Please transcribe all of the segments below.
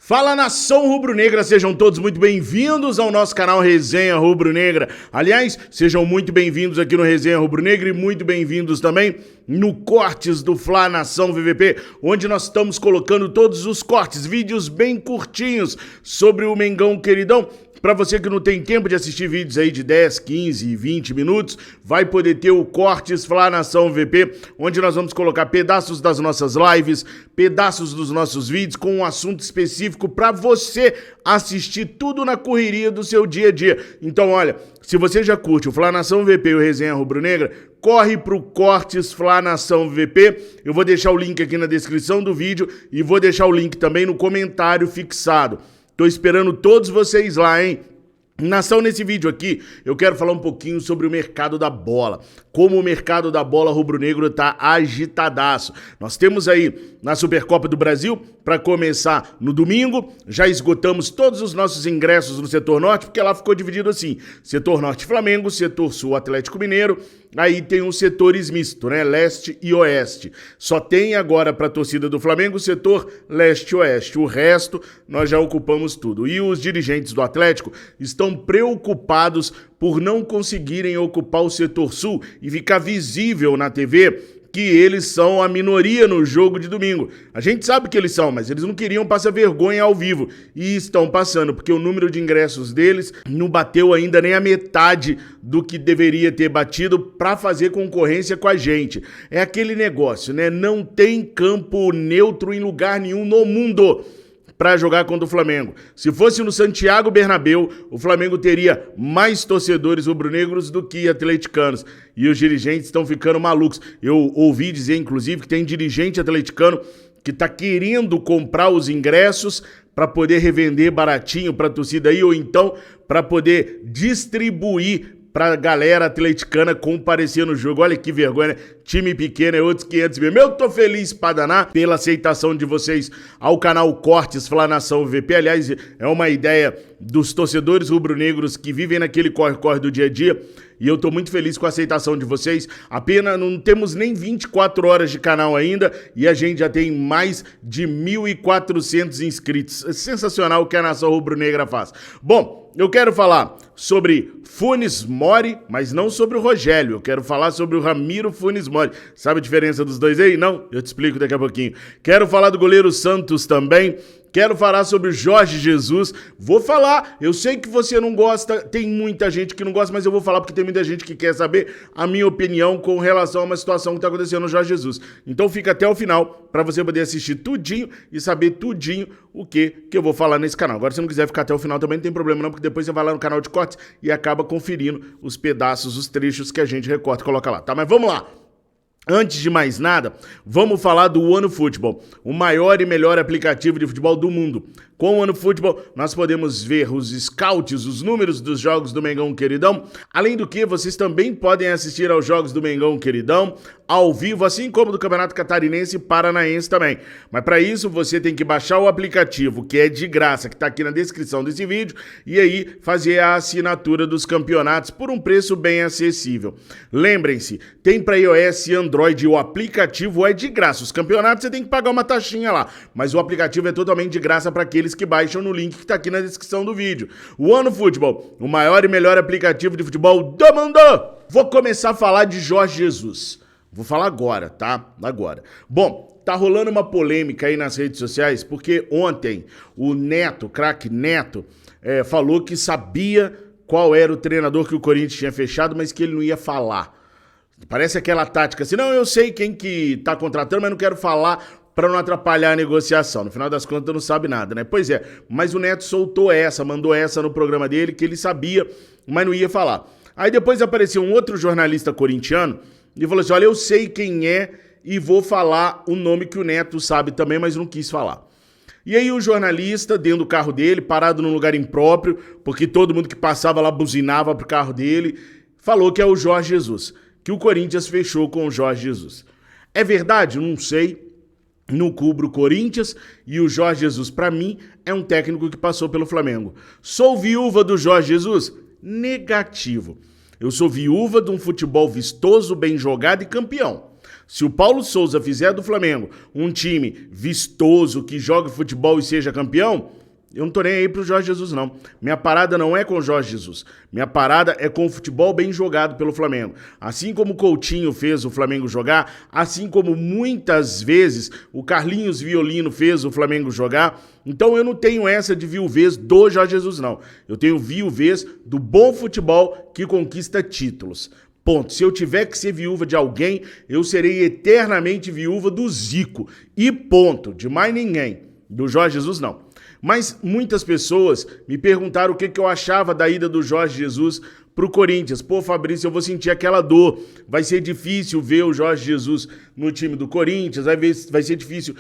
Fala, nação rubro-negra, sejam todos muito bem-vindos ao nosso canal Resenha Rubro-Negra. Aliás, sejam muito bem-vindos aqui no Resenha Rubro-Negra e muito bem-vindos também no Cortes do Fla Nação VVP, onde nós estamos colocando todos os cortes, vídeos bem curtinhos sobre o Mengão queridão. Para você que não tem tempo de assistir vídeos aí de 10, 15, 20 minutos, vai poder ter o Cortes Fla Nação VP, onde nós vamos colocar pedaços das nossas lives, pedaços dos nossos vídeos com um assunto específico para você assistir tudo na correria do seu dia a dia. Então, olha, se você já curte o Fla Nação VP e o Resenha Rubro-Negra, corre pro Cortes Fla Nação VP. Eu vou deixar o link aqui na descrição do vídeo e vou deixar o link também no comentário fixado. Tô esperando todos vocês lá, hein? Nação, nesse vídeo aqui, eu quero falar um pouquinho sobre o mercado da bola. Como o mercado da bola rubro-negro tá agitadaço. Nós temos aí na Supercopa do Brasil, para começar no domingo, já esgotamos todos os nossos ingressos no setor norte, porque lá ficou dividido assim: setor norte Flamengo, setor sul Atlético Mineiro, aí tem os setores mistos, né? Leste e oeste. Só tem agora para a torcida do Flamengo o setor leste e oeste. O resto nós já ocupamos tudo. E os dirigentes do Atlético estão preocupados por não conseguirem ocupar o setor sul e ficar visível na TV que eles são a minoria no jogo de domingo. A gente sabe que eles são, mas eles não queriam passar vergonha ao vivo. E estão passando, porque o número de ingressos deles não bateu ainda nem a metade do que deveria ter batido para fazer concorrência com a gente. É aquele negócio, né? Não tem campo neutro em lugar nenhum no mundo para jogar contra o Flamengo. Se fosse no Santiago Bernabéu, o Flamengo teria mais torcedores rubro-negros do que atleticanos. E os dirigentes estão ficando malucos. Eu ouvi dizer, inclusive, que tem dirigente atleticano que está querendo comprar os ingressos para poder revender baratinho para a torcida aí, ou então para poder distribuir pra galera atleticana comparecer no jogo. Olha que vergonha, né? Time pequeno é outros 500 mil. Eu tô feliz pra danar pela aceitação de vocês ao canal Cortes Fla Nação VP. Aliás, é uma ideia dos torcedores rubro-negros que vivem naquele corre-corre do dia a dia. E eu tô muito feliz com a aceitação de vocês. Apenas não temos nem 24 horas de canal ainda e a gente já tem mais de 1.400 inscritos. É sensacional o que a Nação Rubro-Negra faz. Bom, eu quero falar sobre Funes Mori, mas não sobre o Rogério. Eu quero falar sobre o Ramiro Funes Mori. Sabe a diferença dos dois aí? Não? Eu te explico daqui a pouquinho. Quero falar do goleiro Santos também. Quero falar sobre o Jorge Jesus. Vou falar. Eu sei que você não gosta, tem muita gente que não gosta, mas eu vou falar porque tem muita gente que quer saber a minha opinião com relação a uma situação que está acontecendo no Jorge Jesus. Então fica até o final para você poder assistir tudinho e saber tudinho o que eu vou falar nesse canal. Agora, se não quiser ficar até o final também não tem problema não, porque depois você vai lá no canal de cortes e acaba conferindo os pedaços, os trechos que a gente recorta e coloca lá, tá? Mas vamos lá. Antes de mais nada, vamos falar do OneFootball, o maior e melhor aplicativo de futebol do mundo. Com o OneFootball, nós podemos ver os scouts, os números dos jogos do Mengão Queridão. Além do que, vocês também podem assistir aos jogos do Mengão Queridão ao vivo, assim como do Campeonato Catarinense e Paranaense também. Mas para isso, você tem que baixar o aplicativo, que é de graça, que está aqui na descrição desse vídeo, e aí fazer a assinatura dos campeonatos por um preço bem acessível. Lembrem-se, tem para iOS e Android, o aplicativo é de graça. Os campeonatos você tem que pagar uma taxinha lá, mas o aplicativo é totalmente de graça para aqueles que baixam no link que está aqui na descrição do vídeo. O OneFootball, o maior e melhor aplicativo de futebol do mundo! Vou começar a falar de Jorge Jesus. Vou falar agora, tá? Agora. Bom, tá rolando uma polêmica aí nas redes sociais, porque ontem o Neto, craque Neto, falou que sabia qual era o treinador que o Corinthians tinha fechado, mas que ele não ia falar. Parece aquela tática assim, não, eu sei quem que tá contratando, mas não quero falar para não atrapalhar a negociação. No final das contas, não sabe nada, né? Pois é, mas o Neto soltou essa, mandou essa no programa dele, que ele sabia, mas não ia falar. Aí depois apareceu um outro jornalista corintiano e falou assim, olha, eu sei quem é e vou falar o nome que o Neto sabe também, mas não quis falar. E aí o jornalista, dentro do carro dele, parado num lugar impróprio, porque todo mundo que passava lá buzinava pro carro dele, falou que é o Jorge Jesus, que o Corinthians fechou com o Jorge Jesus. É verdade? Não sei. Não cubro o Corinthians e o Jorge Jesus, para mim, é um técnico que passou pelo Flamengo. Sou viúva do Jorge Jesus? Negativo. Eu sou viúva de um futebol vistoso, bem jogado e campeão. Se o Paulo Souza fizer do Flamengo um time vistoso, que jogue futebol e seja campeão, eu não tô nem aí pro Jorge Jesus, não. Minha parada não é com o Jorge Jesus. Minha parada é com o futebol bem jogado pelo Flamengo. Assim como o Coutinho fez o Flamengo jogar, assim como muitas vezes o Carlinhos Violino fez o Flamengo jogar. Então eu não tenho essa de viuvez do Jorge Jesus, não. Eu tenho viuvez do bom futebol que conquista títulos. Ponto. Se eu tiver que ser viúva de alguém, eu serei eternamente viúva do Zico. E ponto. De mais ninguém. Do Jorge Jesus, não. Mas muitas pessoas me perguntaram o que eu achava da ida do Jorge Jesus pro Corinthians. Pô, Fabrício, eu vou sentir aquela dor. Vai ser difícil ver o Jorge Jesus no time do Corinthians. Vai ser difícil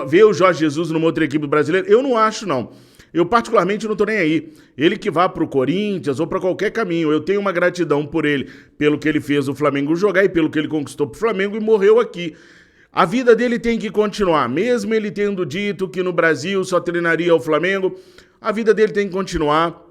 ver o Jorge Jesus numa outra equipe brasileira. Eu não acho, não. Eu particularmente não tô nem aí. Ele que vá pro Corinthians ou pra qualquer caminho. Eu tenho uma gratidão por ele, pelo que ele fez o Flamengo jogar e pelo que ele conquistou pro Flamengo e morreu aqui. A vida dele tem que continuar, mesmo ele tendo dito que no Brasil só treinaria o Flamengo, a vida dele tem que continuar.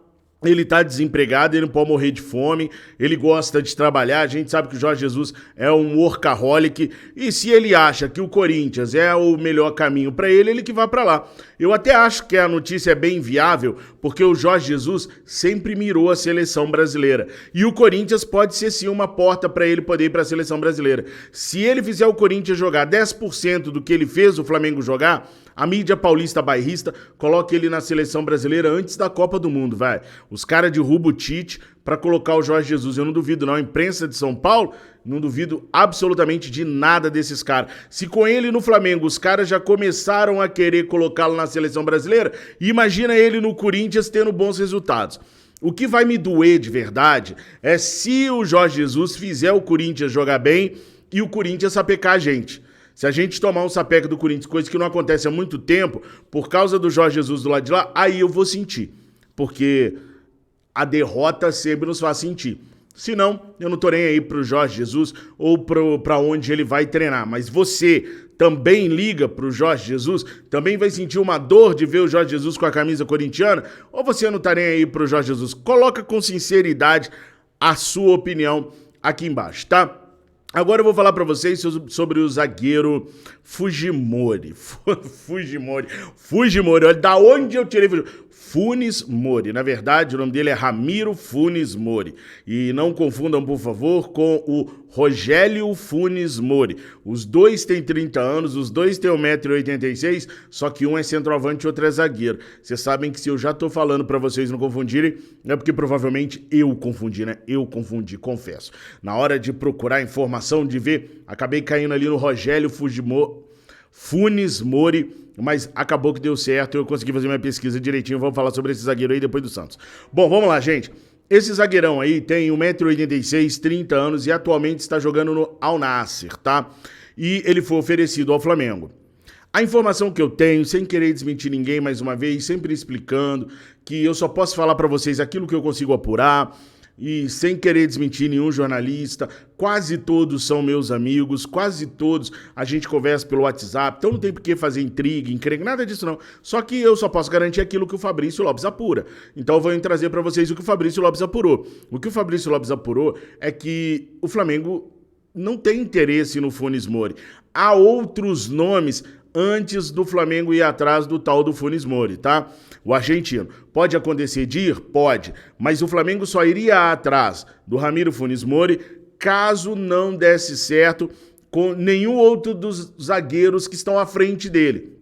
Ele tá desempregado, ele não pode morrer de fome, ele gosta de trabalhar, a gente sabe que o Jorge Jesus é um workaholic, e se ele acha que o Corinthians é o melhor caminho para ele, ele que vá para lá. Eu até acho que a notícia é bem viável, porque o Jorge Jesus sempre mirou a seleção brasileira, e o Corinthians pode ser sim uma porta para ele poder ir para a seleção brasileira. Se ele fizer o Corinthians jogar 10% do que ele fez o Flamengo jogar, a mídia paulista bairrista coloca ele na seleção brasileira antes da Copa do Mundo, vai. Os caras derrubam o Tite pra colocar o Jorge Jesus. Eu não duvido, não. A imprensa de São Paulo, não duvido absolutamente de nada desses caras. Se com ele no Flamengo os caras já começaram a querer colocá-lo na seleção brasileira, imagina ele no Corinthians tendo bons resultados. O que vai me doer de verdade é se o Jorge Jesus fizer o Corinthians jogar bem e o Corinthians sapecar a gente. Se a gente tomar um sapeco do Corinthians, coisa que não acontece há muito tempo, por causa do Jorge Jesus do lado de lá, aí eu vou sentir. Porque a derrota sempre nos faz sentir. Se não, eu não tô nem aí pro Jorge Jesus ou pra onde ele vai treinar. Mas você também liga pro Jorge Jesus? Também vai sentir uma dor de ver o Jorge Jesus com a camisa corintiana? Ou você não tá nem aí pro Jorge Jesus? Coloca com sinceridade a sua opinião aqui embaixo, tá? Agora eu vou falar pra vocês sobre o zagueiro Fujimori. Fujimori, olha da onde eu tirei Funes Mori. Na verdade, o nome dele é Ramiro Funes Mori. E não confundam, por favor, com o Rogélio Funes Mori. Os dois têm 30 anos, os dois têm 1,86 m, só que um é centroavante e outro é zagueiro. Vocês sabem que se eu já tô falando pra vocês não confundirem, é porque provavelmente eu confundi, né? Eu confundi, confesso. Na hora de procurar informação, de ver, acabei caindo ali no Rogélio Funes Mori, mas acabou que deu certo, eu consegui fazer minha pesquisa direitinho, vamos falar sobre esse zagueiro aí depois do Santos. Bom, vamos lá, gente. Esse zagueirão aí tem 1,86 m, 30 anos e atualmente está jogando no Al Nassr, tá? E ele foi oferecido ao Flamengo. A informação que eu tenho, sem querer desmentir ninguém mais uma vez, sempre explicando que eu só posso falar pra vocês aquilo que eu consigo apurar, e sem querer desmentir nenhum jornalista, quase todos são meus amigos, quase todos a gente conversa pelo WhatsApp, então não tem por que fazer intriga, encrenca, nada disso não. Só que eu só posso garantir aquilo que o Fabrício Lopes apura. Então eu vou trazer para vocês o que o Fabrício Lopes apurou. O que o Fabrício Lopes apurou é que o Flamengo não tem interesse no Funes Mori. Há outros nomes antes do Flamengo ir atrás do tal do Funes Mori, tá? O argentino. Pode acontecer de ir? Pode. Mas o Flamengo só iria atrás do Ramiro Funes Mori caso não desse certo com nenhum outro dos zagueiros que estão à frente dele.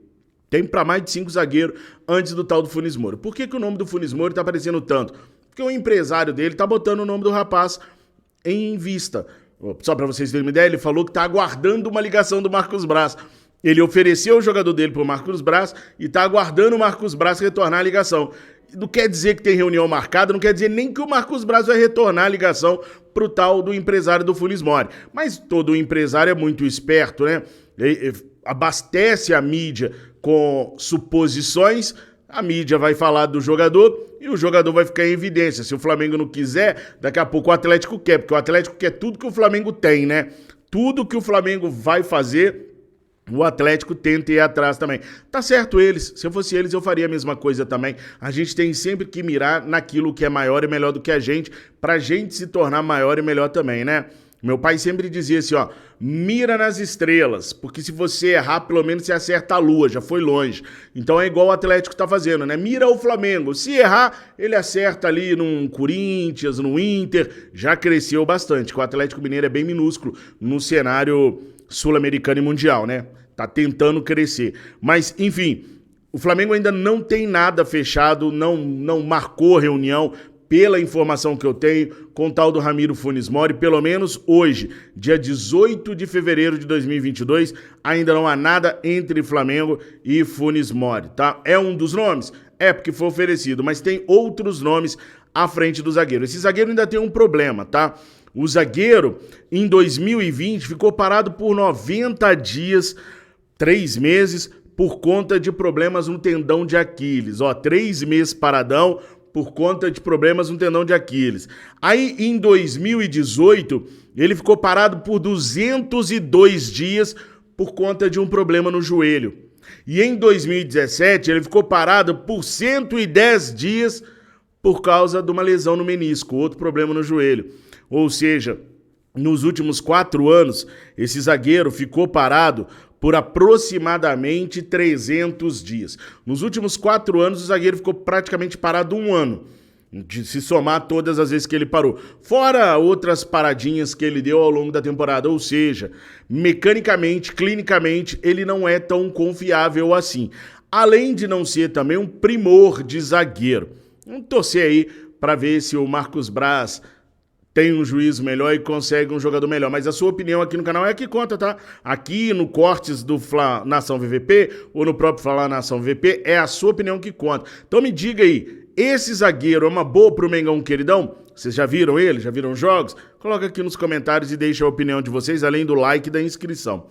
Tem para mais de 5 zagueiros antes do tal do Funes Mori. Por que o nome do Funes Mori tá aparecendo tanto? Porque o empresário dele tá botando o nome do rapaz em vista. Só para vocês terem uma ideia, ele falou que tá aguardando uma ligação do Marcos Braz. Ele ofereceu o jogador dele pro Marcos Braz e tá aguardando o Marcos Braz retornar a ligação. Não quer dizer que tem reunião marcada, não quer dizer nem que o Marcos Braz vai retornar a ligação pro tal do empresário do Funes Mori. Mas todo empresário é muito esperto, né? Abastece a mídia com suposições, a mídia vai falar do jogador e o jogador vai ficar em evidência. Se o Flamengo não quiser, daqui a pouco o Atlético quer, porque o Atlético quer tudo que o Flamengo tem, né? Tudo que o Flamengo vai fazer, o Atlético tenta ir atrás também. Tá certo eles. Se eu fosse eles, eu faria a mesma coisa também. A gente tem sempre que mirar naquilo que é maior e melhor do que a gente, pra gente se tornar maior e melhor também, né? Meu pai sempre dizia assim, ó, mira nas estrelas, porque se você errar, pelo menos você acerta a lua, já foi longe. Então é igual o Atlético tá fazendo, né? Mira o Flamengo. Se errar, ele acerta ali num Corinthians, no Inter, já cresceu bastante, que o Atlético Mineiro é bem minúsculo no cenário sul-americano e mundial, né? Tá tentando crescer. Mas, enfim, o Flamengo ainda não tem nada fechado, não marcou reunião, pela informação que eu tenho, com o tal do Ramiro Funes Mori, pelo menos hoje, dia 18 de fevereiro de 2022, ainda não há nada entre Flamengo e Funes Mori, tá? É um dos nomes? É, porque foi oferecido, mas tem outros nomes à frente do zagueiro. Esse zagueiro ainda tem um problema, tá? O zagueiro, em 2020, ficou parado por 90 dias, 3 meses, por conta de problemas no tendão de Aquiles. 3 meses paradão, por conta de problemas no tendão de Aquiles. Aí, em 2018, ele ficou parado por 202 dias por conta de um problema no joelho. E em 2017, ele ficou parado por 110 dias por causa de uma lesão no menisco, outro problema no joelho. Ou seja, nos últimos 4 anos, esse zagueiro ficou parado por aproximadamente 300 dias. Nos últimos 4 anos, o zagueiro ficou praticamente parado 1 ano, de se somar todas as vezes que ele parou. Fora outras paradinhas que ele deu ao longo da temporada, ou seja, mecanicamente, clinicamente, ele não é tão confiável assim. Além de não ser também um primor de zagueiro. Vamos torcer aí para ver se o Marcos Braz tem um juízo melhor e consegue um jogador melhor. Mas a sua opinião aqui no canal é a que conta, tá? Aqui no Cortes do Fla Nação VVP ou no próprio Fla Nação VVP, é a sua opinião que conta. Então me diga aí, esse zagueiro é uma boa pro Mengão queridão? Vocês já viram ele? Já viram jogos? Coloca aqui nos comentários e deixa a opinião de vocês, além do like e da inscrição.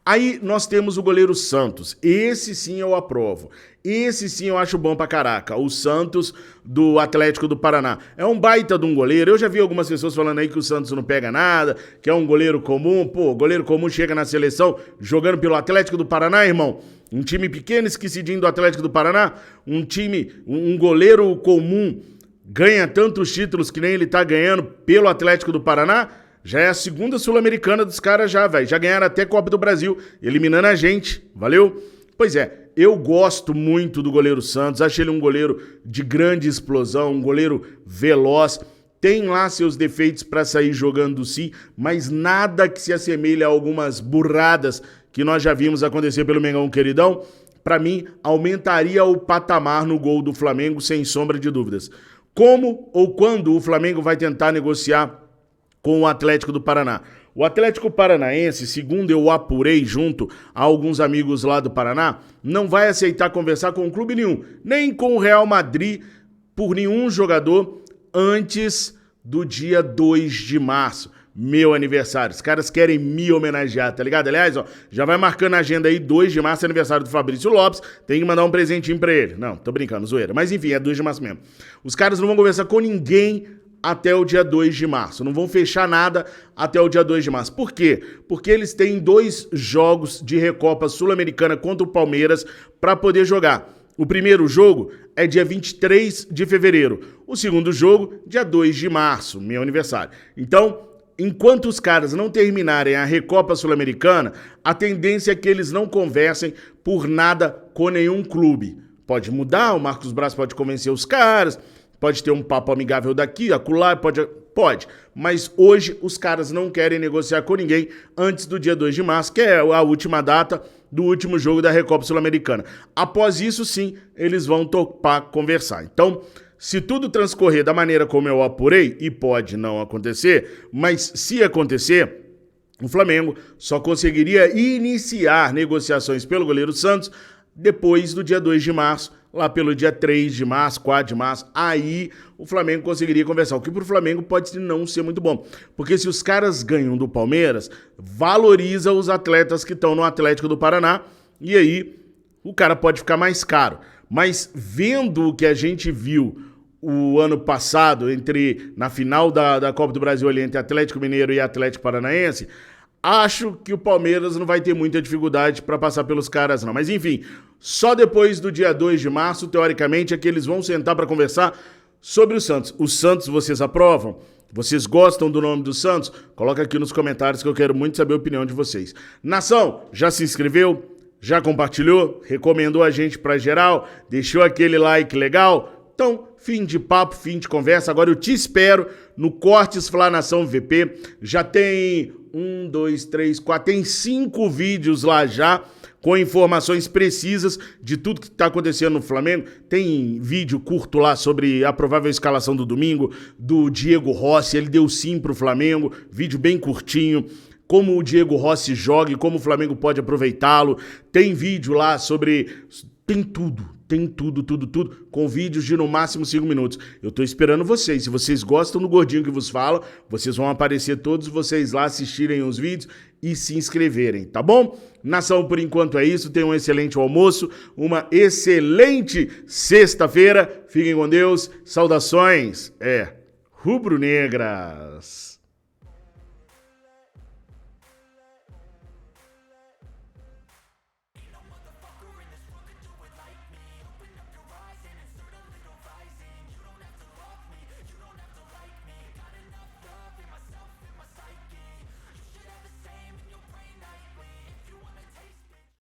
Aí nós temos o goleiro Santos. Esse sim eu aprovo. Esse sim eu acho bom pra caraca. O Santos do Atlético do Paraná. É um baita de um goleiro. Eu já vi algumas pessoas falando aí que o Santos não pega nada, que é um goleiro comum. Pô, goleiro comum chega na seleção jogando pelo Atlético do Paraná, irmão. Um time pequeno, esquecidinho do Atlético do Paraná. Um goleiro comum ganha tantos títulos que nem ele tá ganhando pelo Atlético do Paraná. Já é a segunda Sul-Americana dos caras já, velho. Já ganharam até Copa do Brasil, eliminando a gente. Valeu? Pois é, eu gosto muito do goleiro Santos. Acho ele um goleiro de grande explosão, um goleiro veloz. Tem lá seus defeitos para sair jogando sim, mas nada que se assemelhe a algumas burradas que nós já vimos acontecer pelo Mengão queridão. Para mim, aumentaria o patamar no gol do Flamengo, sem sombra de dúvidas. Como ou quando o Flamengo vai tentar negociar com o Atlético do Paraná? O Atlético Paranaense, segundo eu apurei junto a alguns amigos lá do Paraná, não vai aceitar conversar com clube nenhum, nem com o Real Madrid, por nenhum jogador antes do dia 2 de março, meu aniversário. Os caras querem me homenagear, tá ligado? Aliás, ó, já vai marcando a agenda aí, 2 de março, aniversário do Fabrício Lopes, tem que mandar um presentinho pra ele. Não, tô brincando, zoeira. Mas enfim, é 2 de março mesmo. Os caras não vão conversar com ninguém até o dia 2 de março. Não vão fechar nada até o dia 2 de março. Por quê? Porque eles têm 2 jogos de Recopa Sul-Americana contra o Palmeiras para poder jogar. O primeiro jogo é dia 23 de fevereiro. O segundo jogo, dia 2 de março, meu aniversário. Então, enquanto os caras não terminarem a Recopa Sul-Americana, a tendência é que eles não conversem por nada com nenhum clube. Pode mudar, o Marcos Braz pode convencer os caras, pode ter um papo amigável daqui, acolá, pode. Mas hoje os caras não querem negociar com ninguém antes do dia 2 de março, que é a última data do último jogo da Recopa Sul-Americana. Após isso, sim, eles vão topar conversar. Então, se tudo transcorrer da maneira como eu apurei, e pode não acontecer, mas se acontecer, o Flamengo só conseguiria iniciar negociações pelo goleiro Santos depois do dia 2 de março, lá pelo dia 3 de março, 4 de março, aí o Flamengo conseguiria conversar, o que pro Flamengo pode não ser muito bom, porque se os caras ganham do Palmeiras, valoriza os atletas que estão no Atlético do Paraná, e aí o cara pode ficar mais caro. Mas vendo o que a gente viu o ano passado, na final da Copa do Brasil ali, entre Atlético Mineiro e Atlético Paranaense, acho que o Palmeiras não vai ter muita dificuldade para passar pelos caras, não. Mas enfim, só depois do dia 2 de março, teoricamente, é que eles vão sentar para conversar Sobre o Santos. O Santos vocês aprovam? Vocês gostam do nome do Santos? Coloca aqui nos comentários que eu quero muito saber a opinião de vocês. Nação, já se inscreveu? Já compartilhou? Recomendou a gente pra geral? Deixou aquele like legal? Então, fim de papo, fim de conversa. Agora eu te espero no Cortes Fla Nação VP. Já tem 1, 2, 3, 4, tem 5 vídeos lá já, com informações precisas de tudo que está acontecendo no Flamengo. Tem vídeo curto lá sobre a provável escalação do domingo, do Diego Rossi, ele deu sim pro Flamengo, vídeo bem curtinho, como o Diego Rossi joga e como o Flamengo pode aproveitá-lo. Tem vídeo lá sobre... Tem tudo, com vídeos de no máximo 5 minutos. Eu tô esperando vocês. Se vocês gostam do Gordinho que vos fala, vocês vão aparecer todos vocês lá, assistirem os vídeos e se inscreverem, tá bom? Nação, por enquanto é isso. Tenham um excelente almoço, uma excelente sexta-feira. Fiquem com Deus. Saudações, rubro-negras.